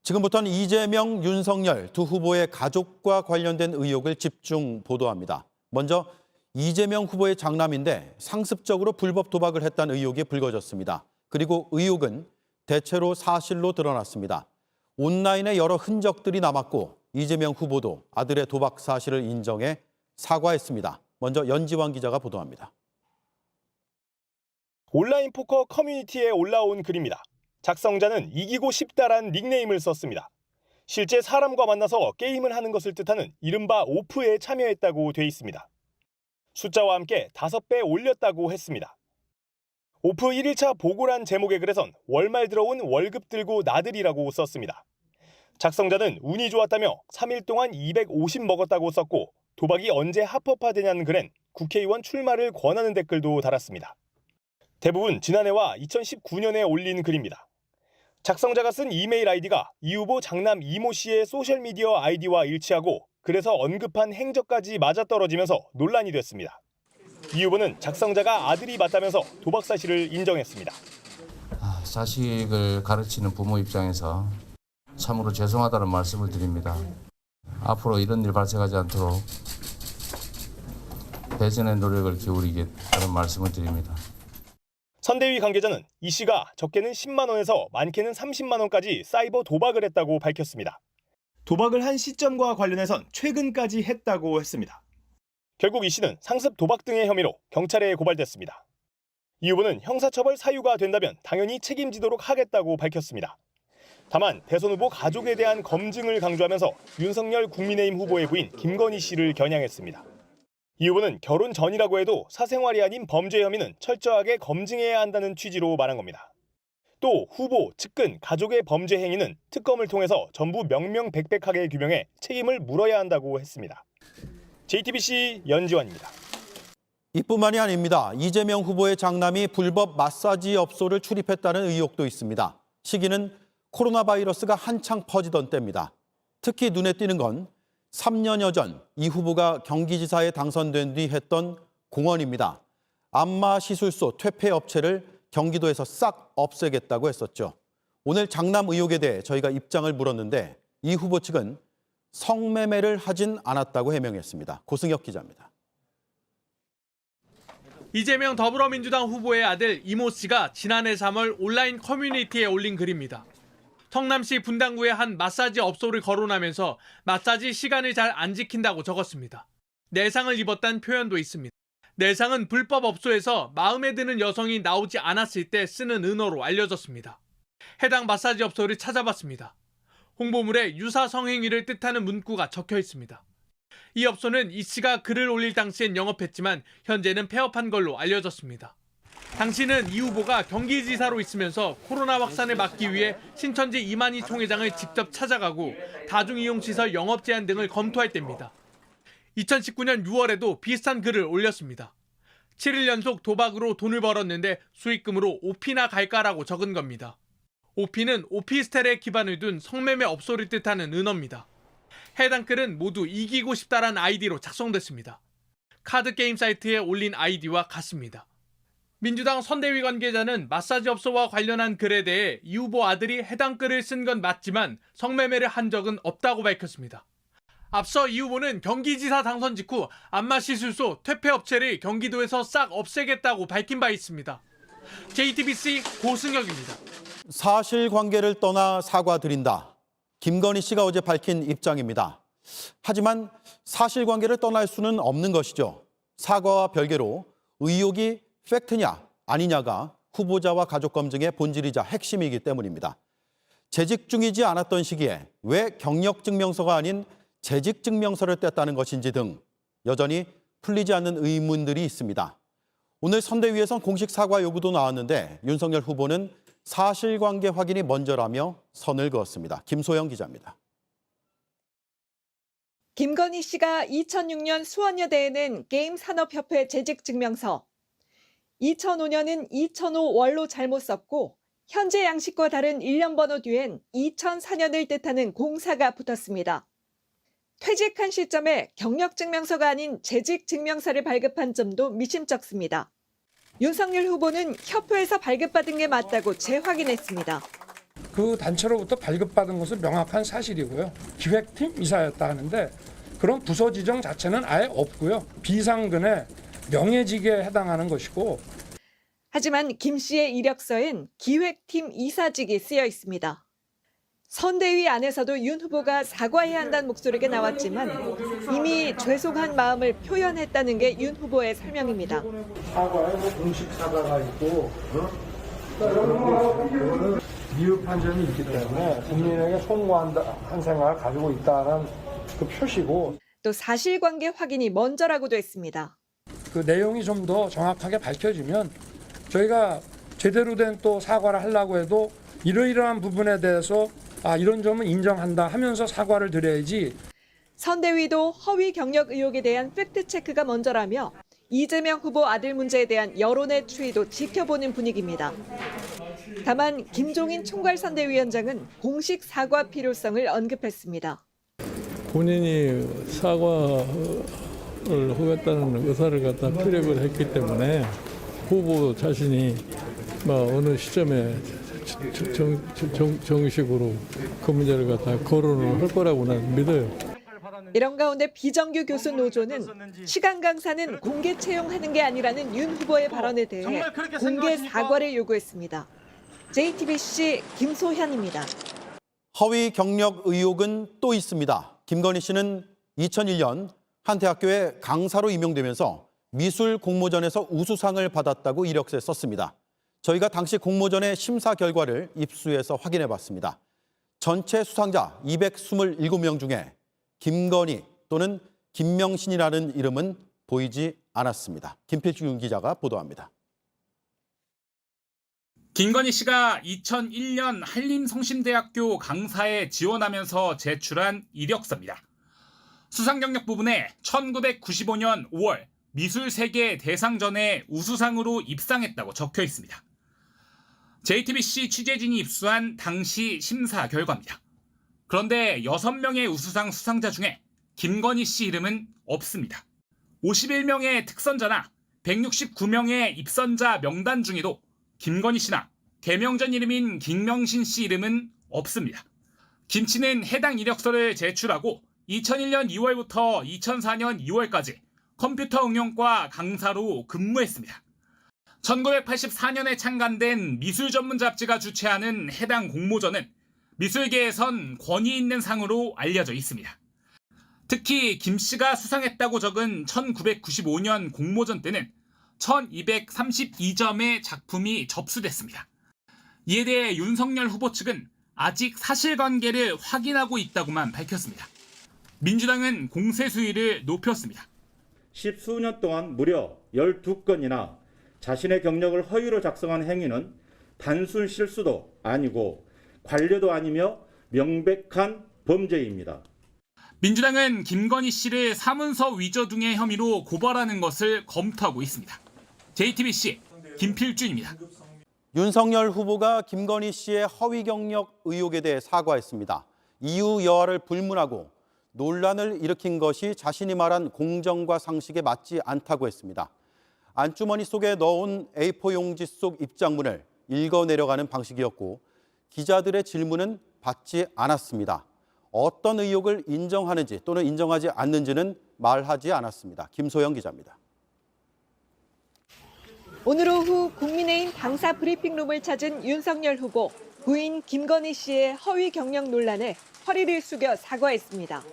지금부터는 이재명, 윤석열 두 후보의 가족과 관련된 의혹을 집중 보도합니다. 먼저 이재명 후보의 장남인데 상습적으로 불법 도박을 했다는 의혹이 불거졌습니다. 그리고 의혹은 대체로 사실로 드러났습니다. 온라인에 여러 흔적들이 남았고 이재명 후보도 아들의 도박 사실을 인정해 사과했습니다. 먼저 연지환 기자가 보도합니다. 온라인 포커 커뮤니티에 올라온 글입니다. 작성자는 이기고 싶다란 닉네임을 썼습니다. 실제 사람과 만나서 게임을 하는 것을 뜻하는 이른바 오프에 참여했다고 돼 있습니다. 숫자와 함께 5배 올렸다고 했습니다. 오프 1일차 보고란 제목의 글에선 월말 들어온 월급 들고 나들이라고 썼습니다. 작성자는 운이 좋았다며 3일 동안 250 먹었다고 썼고 도박이 언제 합법화되냐는 글엔 국회의원 출마를 권하는 댓글도 달았습니다. 대부분 지난해와 2019년에 올린 글입니다. 작성자가 쓴 이메일 아이디가 이 후보 장남 이모 씨의 소셜미디어 아이디와 일치하고 그래서 언급한 행적까지 맞아떨어지면서 논란이 됐습니다. 이 후보는 작성자가 아들이 맞다면서 도박 사실을 인정했습니다. 자식을 가르치는 부모 입장에서 참으로 죄송하다는 말씀을 드립니다. 앞으로 이런 일 발생하지 않도록 배전의 노력을 기울이겠다는 말씀을 드립니다. 선대위 관계자는 이 씨가 적게는 10만 원에서 많게는 30만 원까지 사이버 도박을 했다고 밝혔습니다. 도박을 한 시점과 관련해선 최근까지 했다고 했습니다. 결국 이 씨는 상습 도박 등의 혐의로 경찰에 고발됐습니다. 이 후보는 형사처벌 사유가 된다면 당연히 책임지도록 하겠다고 밝혔습니다. 다만 대선 후보 가족에 대한 검증을 강조하면서 윤석열 국민의힘 후보의 부인 김건희 씨를 겨냥했습니다. 이 후보는 결혼 전이라고 해도 사생활이 아닌 범죄 혐의는 철저하게 검증해야 한다는 취지로 말한 겁니다. 또 후보, 측근, 가족의 범죄 행위는 특검을 통해서 전부 명명백백하게 규명해 책임을 물어야 한다고 했습니다. JTBC 연지환입니다. 이뿐만이 아닙니다. 이재명 후보의 장남이 불법 마사지 업소를 출입했다는 의혹도 있습니다. 시기는 코로나 바이러스가 한창 퍼지던 때입니다. 특히 눈에 띄는 건 3년여 전 이 후보가 경기지사에 당선된 뒤 했던 공언입니다. 안마 시술소 퇴폐 업체를 경기도에서 싹 없애겠다고 했었죠. 오늘 장남 의혹에 대해 저희가 입장을 물었는데 이 후보 측은 성매매를 하진 않았다고 해명했습니다. 고승혁 기자입니다. 이재명 더불어민주당 후보의 아들 이모 씨가 지난해 3월 온라인 커뮤니티에 올린 글입니다. 성남시 분당구의 한 마사지 업소를 거론하면서 마사지 시간을 잘 안 지킨다고 적었습니다. 내상을 입었다는 표현도 있습니다. 내상은 불법 업소에서 마음에 드는 여성이 나오지 않았을 때 쓰는 은어로 알려졌습니다. 해당 마사지 업소를 찾아봤습니다. 홍보물에 유사 성행위를 뜻하는 문구가 적혀 있습니다. 이 업소는 이 씨가 글을 올릴 당시엔 영업했지만 현재는 폐업한 걸로 알려졌습니다. 당시는 이 후보가 경기지사로 있으면서 코로나 확산을 막기 위해 신천지 이만희 총회장을 직접 찾아가고 다중이용시설 영업 제한 등을 검토할 때입니다. 2019년 6월에도 비슷한 글을 올렸습니다. 7일 연속 도박으로 돈을 벌었는데 수익금으로 오피나 갈까라고 적은 겁니다. 오피는 오피스텔에 기반을 둔 성매매 업소를 뜻하는 은어입니다. 해당 글은 모두 이기고 싶다란 아이디로 작성됐습니다. 카드게임 사이트에 올린 아이디와 같습니다. 민주당 선대위 관계자는 마사지 업소와 관련한 글에 대해 이 후보 아들이 해당 글을 쓴 건 맞지만 성매매를 한 적은 없다고 밝혔습니다. 앞서 이 후보는 경기지사 당선 직후 안마시술소 퇴폐업체를 경기도에서 싹 없애겠다고 밝힌 바 있습니다. JTBC 고승혁입니다. 사실관계를 떠나 사과드린다. 김건희 씨가 어제 밝힌 입장입니다. 하지만 사실관계를 떠날 수는 없는 것이죠. 사과와 별개로 의혹이 팩트냐 아니냐가 후보자와 가족 검증의 본질이자 핵심이기 때문입니다. 재직 중이지 않았던 시기에 왜 경력증명서가 아닌 재직증명서를 뗐다는 것인지 등 여전히 풀리지 않는 의문들이 있습니다. 오늘 선대위에선 공식 사과 요구도 나왔는데 윤석열 후보는 사실관계 확인이 먼저라며 선을 그었습니다. 김소영 기자입니다. 김건희 씨가 2006년 수원여대에는 게임산업협회 재직증명서, 2005년은 2005 월로 잘못 썼고 현재 양식과 다른 1년 번호 뒤엔 2004년을 뜻하는 공사가 붙었습니다. 퇴직한 시점에 경력증명서가 아닌 재직증명서를 발급한 점도 미심쩍습니다. 윤석열 후보는 협회에서 발급받은 게 맞다고 재확인했습니다. 그 단체로부터 발급받은 것은 명확한 사실이고요. 기획팀 이사였다 하는데 그런 부서 지정 자체는 아예 없고요. 비상근의 명예직에 해당하는 것이고. 하지만 김 씨의 이력서엔 기획팀 이사직이 쓰여 있습니다. 선대위 안에서도 윤 후보가 사과해야 한다는 목소리가 나왔지만 이미 죄송한 마음을 표현했다는 게 윤 후보의 설명입니다. 사과에 공식 사과가 있고 이거는 미흡한 점이 있기 때문에 국민에게 송구한 생각을 가지고 있다는 그 표시고, 또 사실관계 확인이 먼저라고도 했습니다. 그 내용이 좀 더 정확하게 밝혀지면 저희가 제대로 된 또 사과를 하려고 해도 이러이러한 부분에 대해서 이런 점은 인정한다 하면서 사과를 드려야지. 선대위도 허위 경력 의혹에 대한 팩트체크가 먼저라며 이재명 후보 아들 문제에 대한 여론의 추이도 지켜보는 분위기입니다. 다만 김종인 총괄선대위원장은 공식 사과 필요성을 언급했습니다. 본인이 사과를 하겠다는 의사를 갖다 피력을 했기 때문에 후보 자신이 어느 시점에 정식으로 그 문제를 갖다 거론을 할 거라고 나는 믿어요. 이런 가운데 비정규 교수 노조는 시간 강사는 공개 채용하는 게 아니라는 윤 후보의 발언에 대해 공개 사과를 요구했습니다. JTBC 김소현입니다. 허위 경력 의혹은 또 있습니다. 김건희 씨는 2001년 한 대학교에 강사로 임용되면서 미술 공모전에서 우수상을 받았다고 이력서에 썼습니다. 저희가 당시 공모전의 심사 결과를 입수해서 확인해 봤습니다. 전체 수상자 227명 중에 김건희 또는 김명신이라는 이름은 보이지 않았습니다. 김필중 기자가 보도합니다. 김건희 씨가 2001년 한림성심대학교 강사에 지원하면서 제출한 이력서입니다. 수상 경력 부분에 1995년 5월 미술세계 대상전에 우수상으로 입상했다고 적혀 있습니다. JTBC 취재진이 입수한 당시 심사 결과입니다. 그런데 6명의 우수상 수상자 중에 김건희 씨 이름은 없습니다. 51명의 특선자나 169명의 입선자 명단 중에도 김건희 씨나 개명전 이름인 김명신 씨 이름은 없습니다. 김 씨는 해당 이력서를 제출하고 2001년 2월부터 2004년 2월까지 컴퓨터 응용과 강사로 근무했습니다. 1984년에 창간된 미술 전문 잡지가 주최하는 해당 공모전은 미술계에선 권위 있는 상으로 알려져 있습니다. 특히 김 씨가 수상했다고 적은 1995년 공모전 때는 1232점의 작품이 접수됐습니다. 이에 대해 윤석열 후보 측은 아직 사실관계를 확인하고 있다고만 밝혔습니다. 민주당은 공세 수위를 높였습니다. 10수년 동안 무려 12건이나 자신의 경력을 허위로 작성한 행위는 단순 실수도 아니고 관례도 아니며 명백한 범죄입니다. 민주당은 김건희 씨를 사문서 위조 등의 혐의로 고발하는 것을 검토하고 있습니다. JTBC 김필준입니다. 윤석열 후보가 김건희 씨의 허위 경력 의혹에 대해 사과했습니다. 이유 여하를 불문하고 논란을 일으킨 것이 자신이 말한 공정과 상식에 맞지 않다고 했습니다. 안주머니 속에 넣은 A4 용지 속 입장문을 읽어내려가는 방식이었고 기자들의 질문은 받지 않았습니다. 어떤 의혹을 인정하는지 또는 인정하지 않는지는 말하지 않았습니다. 김소영 기자입니다. 오늘 오후 국민의힘 당사 브리핑룸을 찾은 윤석열 후보, 부인 김건희 씨의 허위 경력 논란에 허리를 숙여 사과했습니다.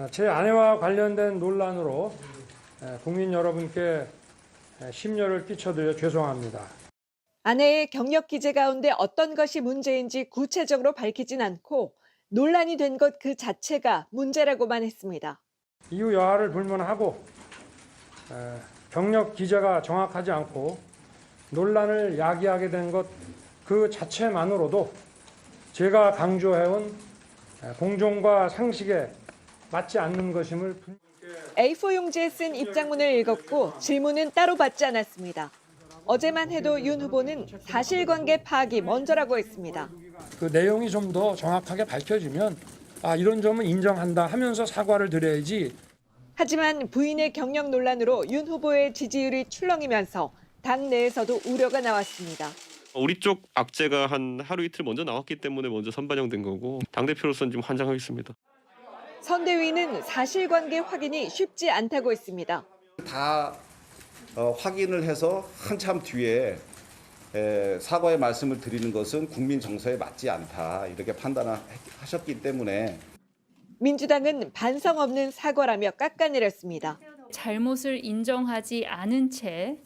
제 아내와 관련된 논란으로 국민 여러분께 심려를 끼쳐드려 죄송합니다. 아내의 경력 기재 가운데 어떤 것이 문제인지 구체적으로 밝히진 않고 논란이 된 것 그 자체가 문제라고만 했습니다. 이유 여하를 불문하고 경력 기재가 정확하지 않고 논란을 야기하게 된 것 그 자체만으로도 제가 강조해온 공정과 상식에 맞지 않는 것임을 A4 용지에 쓴 입장문을 읽었고 질문은 따로 받지 않았습니다. 어제만 해도 윤 후보는 사실관계 파악이 먼저라고 했습니다. 그 내용이 좀 더 정확하게 밝혀지면 이런 점은 인정한다 하면서 사과를 드려야지. 하지만 부인의 경력 논란으로 윤 후보의 지지율이 출렁이면서 당 내에서도 우려가 나왔습니다. 우리 쪽 악재가 한 하루 이틀 먼저 나왔기 때문에 먼저 선반영된 거고 당대표로서는 좀 환장하겠습니다. 선대위는 사실관계 확인이 쉽지 않다고 했습니다. 다 확인을 해서 한참 뒤에 사과의 말씀을 드리는 것은 국민 정서에 맞지 않다 이렇게 판단하셨기 때문에 민주당은 반성 없는 사과라며 깎아내렸습니다. 잘못을 인정하지 않은 채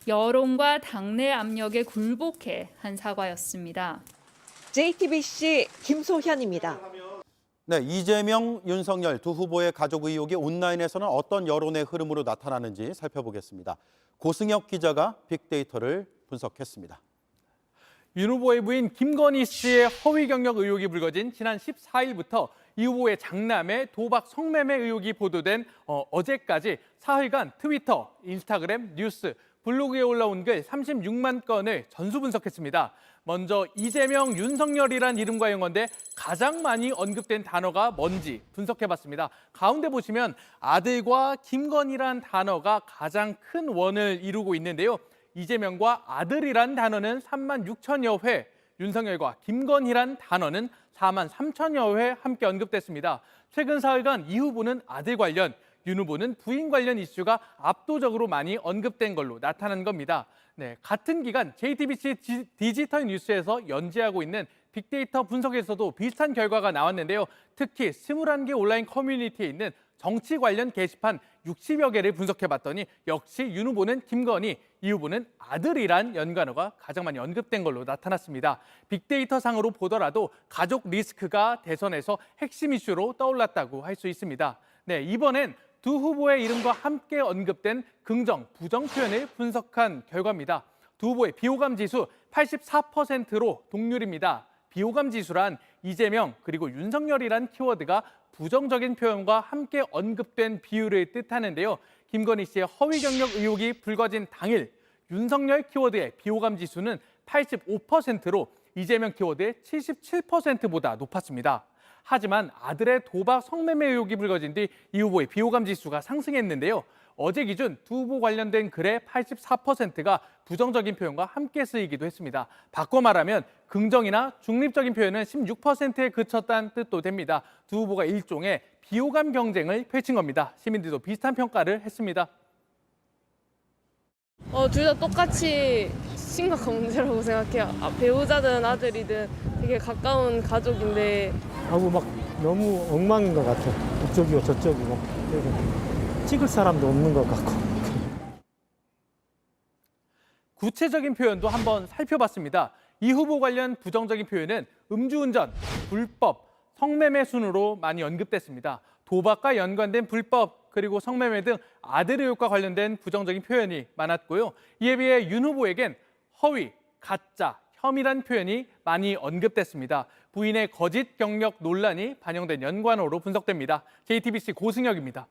여론과 당내 압력에 굴복해 한 사과였습니다. JTBC 김소현입니다. 네, 이재명, 윤석열 두 후보의 가족 의혹이 온라인에서는 어떤 여론의 흐름으로 나타나는지 살펴보겠습니다. 고승혁 기자가 빅데이터를 분석했습니다. 윤 후보의 부인 김건희 씨의 허위 경력 의혹이 불거진 지난 14일부터 이 후보의 장남의 도박 성매매 의혹이 보도된 어제까지 사흘간 트위터, 인스타그램, 뉴스, 블로그에 올라온 글 36만 건을 전수 분석했습니다. 먼저 이재명, 윤석열이란 이름과 연관돼 가장 많이 언급된 단어가 뭔지 분석해봤습니다. 가운데 보시면 아들과 김건희란 단어가 가장 큰 원을 이루고 있는데요. 이재명과 아들이란 단어는 3만 6천여 회, 윤석열과 김건희란 단어는 4만 3천여 회 함께 언급됐습니다. 최근 사흘간 이 후보는 아들 관련, 윤 후보는 부인 관련 이슈가 압도적으로 많이 언급된 걸로 나타난 겁니다. 네, 같은 기간 JTBC 디지털 뉴스에서 연재하고 있는 빅데이터 분석에서도 비슷한 결과가 나왔는데요. 특히 21개 온라인 커뮤니티에 있는 정치 관련 게시판 60여 개를 분석해봤더니 역시 윤 후보는 김건희, 이 후보는 아들이란 연관어가 가장 많이 언급된 걸로 나타났습니다. 빅데이터 상으로 보더라도 가족 리스크가 대선에서 핵심 이슈로 떠올랐다고 할 수 있습니다. 네, 이번엔 두 후보의 이름과 함께 언급된 긍정, 부정 표현을 분석한 결과입니다. 두 후보의 비호감 지수 84%로 동률입니다. 비호감 지수란 이재명 그리고 윤석열이란 키워드가 부정적인 표현과 함께 언급된 비율을 뜻하는데요. 김건희 씨의 허위 경력 의혹이 불거진 당일 윤석열 키워드의 비호감 지수는 85%로 이재명 키워드의 77%보다 높았습니다. 하지만 아들의 도박 성매매 의혹이 불거진 뒤 이 후보의 비호감 지수가 상승했는데요. 어제 기준 두 후보 관련된 글의 84%가 부정적인 표현과 함께 쓰이기도 했습니다. 바꿔 말하면 긍정이나 중립적인 표현은 16%에 그쳤다는 뜻도 됩니다. 두 후보가 일종의 비호감 경쟁을 펼친 겁니다. 시민들도 비슷한 평가를 했습니다. 둘 다 똑같이 심각한 문제라고 생각해요. 배우자든 아들이든 되게 가까운 가족인데 막 너무 엉망인 것 같아. 이쪽이고 저쪽이고. 그리고 찍을 사람도 없는 것 같고. 구체적인 표현도 한번 살펴봤습니다. 이 후보 관련 부정적인 표현은 음주운전, 불법, 성매매 순으로 많이 언급됐습니다. 도박과 연관된 불법, 그리고 성매매 등 아들 의혹과 관련된 부정적인 표현이 많았고요. 이에 비해 윤 후보에겐 허위, 가짜, 혐의란 표현이 많이 언급됐습니다. 부인의 거짓 경력 논란이 반영된 연관어로 분석됩니다. JTBC 고승혁입니다.